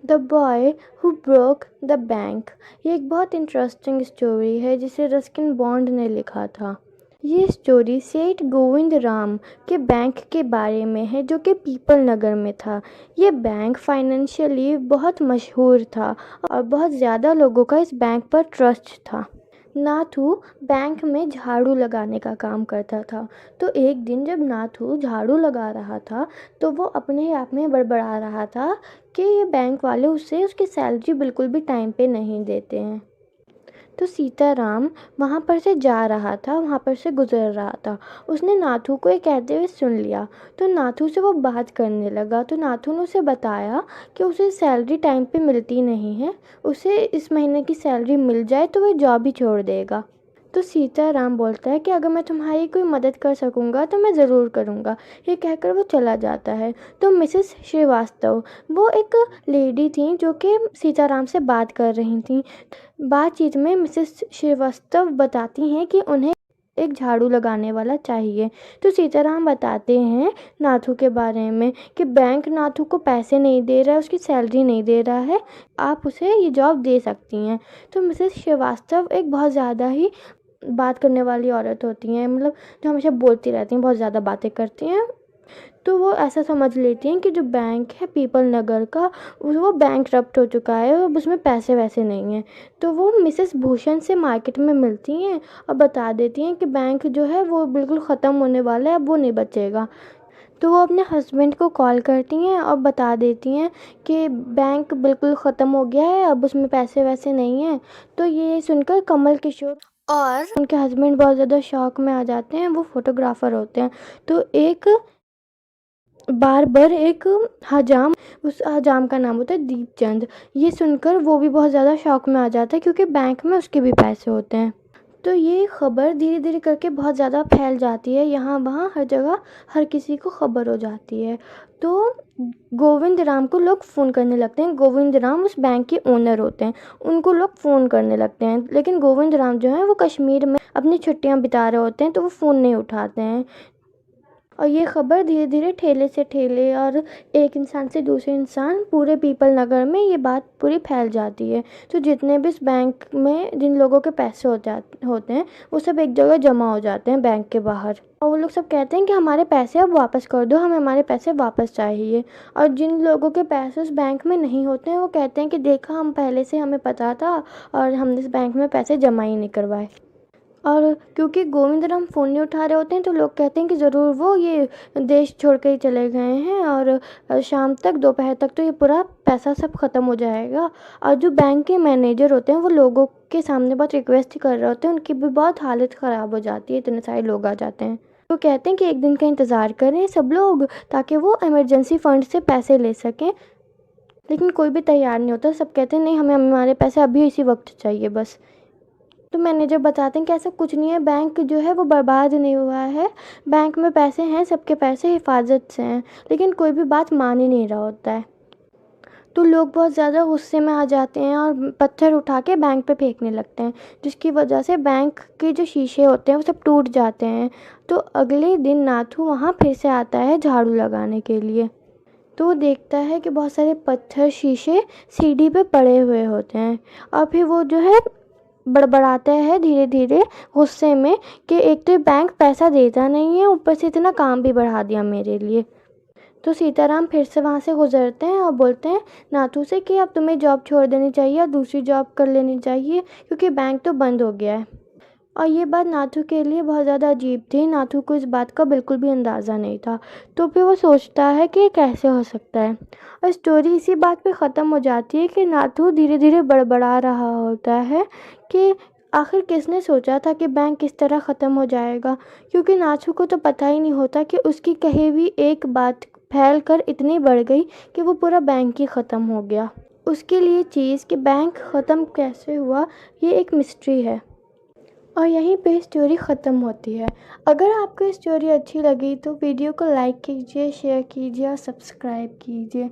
The boy who broke the bank. ये एक बहुत इंटरेस्टिंग स्टोरी है जिसे रस्किन बॉन्ड ने लिखा था। ये स्टोरी सेठ गोविंद राम के बैंक के बारे में है जो कि पीपल नगर में था। ये बैंक फाइनेंशियली बहुत मशहूर था और बहुत ज़्यादा लोगों का इस बैंक पर ट्रस्ट था। नाथू बैंक में झाड़ू लगाने का काम करता था। तो एक दिन जब नाथू झाड़ू लगा रहा था तो वो अपने आप में बड़बड़ा रहा था कि ये बैंक वाले उसे उसकी सैलरी बिल्कुल भी टाइम पे नहीं देते हैं। तो सीताराम वहाँ पर से जा रहा था, वहाँ पर से गुजर रहा था। उसने नाथू को ये कहते हुए सुन लिया। तो नाथू से वो बात करने लगा। तो नाथू ने उसे बताया कि उसे सैलरी टाइम पे मिलती नहीं है, उसे इस महीने की सैलरी मिल जाए तो वह जॉब ही छोड़ देगा। तो सीताराम बोलता है कि अगर मैं तुम्हारी कोई मदद कर सकूँगा तो मैं ज़रूर करूँगा। ये कहकर वो चला जाता है। तो मिसेस श्रीवास्तव, वो एक लेडी थी जो कि सीताराम से बात कर रही थी। बातचीत में मिसेस श्रीवास्तव बताती हैं कि उन्हें एक झाड़ू लगाने वाला चाहिए। तो सीताराम बताते हैं नाथू के बारे में कि बैंक नाथू को पैसे नहीं दे रहा है, उसकी सैलरी नहीं दे रहा है, आप उसे ये जॉब दे सकती हैं। तो मिसेस श्रीवास्तव एक बहुत ज़्यादा ही बात करने वाली औरत होती हैं, मतलब जो हमेशा बोलती रहती हैं, बहुत ज़्यादा बातें करती हैं। तो वो ऐसा समझ लेती हैं कि जो बैंक है पीपल नगर का, वो बैंकरप्ट हो चुका है, अब उसमें पैसे वैसे नहीं हैं। तो वो मिसेस भूषण से मार्केट में मिलती हैं और बता देती हैं कि बैंक जो है वो बिल्कुल ख़त्म होने वाला है, अब वो नहीं बचेगा। तो वो अपने हस्बैंड को कॉल करती हैं और बता देती हैं कि बैंक बिल्कुल ख़त्म हो गया है, अब उसमें पैसे वैसे नहीं हैं। तो ये सुनकर कमल किशोर और उनके हस्बैंड बहुत ज़्यादा शॉक में आ जाते हैं। वो फोटोग्राफ़र होते हैं। तो एक बार एक हजाम, उस हजाम का नाम होता है दीपचंद। ये सुनकर वो भी बहुत ज़्यादा शॉक में आ जाता है क्योंकि बैंक में उसके भी पैसे होते हैं। तो ये खबर धीरे धीरे करके बहुत ज़्यादा फैल जाती है, यहाँ वहाँ हर जगह हर किसी को खबर हो जाती है। तो गोविंद राम को लोग फ़ोन करने लगते हैं। गोविंद राम उस बैंक के ओनर होते हैं, उनको लोग फ़ोन करने लगते हैं। लेकिन गोविंद राम जो है वो कश्मीर में अपनी छुट्टियां बिता रहे होते हैं, तो वो फ़ोन नहीं उठाते हैं। और ये खबर धीरे धीरे ठेले से ठेले और एक इंसान से दूसरे इंसान, पूरे पीपल नगर में ये बात पूरी फैल जाती है। तो जितने भी इस बैंक में जिन लोगों के पैसे होते हैं वो सब एक जगह जमा हो जाते हैं बैंक के बाहर। और वो लोग सब कहते हैं कि हमारे पैसे अब वापस कर दो, हमें हमारे पैसे वापस चाहिए। और जिन लोगों के पैसे उस बैंक में नहीं होते हैं वो कहते हैं कि देखा, हम पहले से हमें पता था और हमने इस बैंक में पैसे जमा ही नहीं करवाए। और क्योंकि गोविंद राम फ़ोन नहीं उठा रहे होते हैं तो लोग कहते हैं कि ज़रूर वो ये देश छोड़ के ही चले गए हैं और शाम तक, दोपहर तक तो ये पूरा पैसा सब ख़त्म हो जाएगा। और जो बैंक के मैनेजर होते हैं वो लोगों के सामने बहुत रिक्वेस्ट कर रहे होते हैं, उनकी भी बहुत हालत ख़राब हो जाती है, इतने सारे लोग आ जाते हैं। तो कहते हैं कि एक दिन का इंतज़ार करें सब लोग ताकि वो इमरजेंसी फ़ंड से पैसे ले सकें। लेकिन कोई भी तैयार नहीं होता, सब कहते हैं नहीं, हमें हमारे पैसे अभी इसी वक्त चाहिए बस। तो मैनेजर बताते हैं कि ऐसा कुछ नहीं है, बैंक जो है वो बर्बाद नहीं हुआ है, बैंक में पैसे हैं, सबके पैसे हिफाजत से हैं। लेकिन कोई भी बात मान ही नहीं रहा होता है। तो लोग बहुत ज़्यादा गुस्से में आ जाते हैं और पत्थर उठा के बैंक पे फेंकने लगते हैं, जिसकी वजह से बैंक के जो शीशे होते हैं वो सब टूट जाते हैं। तो अगले दिन नाथू वहाँ फिर से आता है झाड़ू लगाने के लिए। तो वो देखता है कि बहुत सारे पत्थर, शीशे सीढ़ी पे पड़े हुए होते हैं। और फिर वो जो है बड़बड़ाता है धीरे धीरे गुस्से में कि एक तो ये बैंक पैसा देता नहीं है, ऊपर से इतना काम भी बढ़ा दिया मेरे लिए। तो सीताराम फिर से वहाँ से गुजरते हैं और बोलते हैं नाथू से कि अब तुम्हें जॉब छोड़ देनी चाहिए और दूसरी जॉब कर लेनी चाहिए क्योंकि बैंक तो बंद हो गया है। और ये बात नाथू के लिए बहुत ज़्यादा अजीब थी। नाथू को इस बात का बिल्कुल भी अंदाज़ा नहीं था। तो फिर वो सोचता है कि ये कैसे हो सकता है। और स्टोरी इसी बात पे ख़त्म हो जाती है कि नाथू धीरे धीरे बड़बड़ा रहा होता है कि आखिर किसने सोचा था कि बैंक किस तरह ख़त्म हो जाएगा। क्योंकि नाथू को तो पता ही नहीं होता कि उसकी कही हुई एक बात फैल कर इतनी बढ़ गई कि वो पूरा बैंक ही ख़त्म हो गया। उसके लिए चीज़ कि बैंक ख़त्म कैसे हुआ, ये एक मिस्ट्री है। और यहीं पे स्टोरी ख़त्म होती है। अगर आपको स्टोरी अच्छी लगी तो वीडियो को लाइक कीजिए, शेयर कीजिए और सब्सक्राइब कीजिए।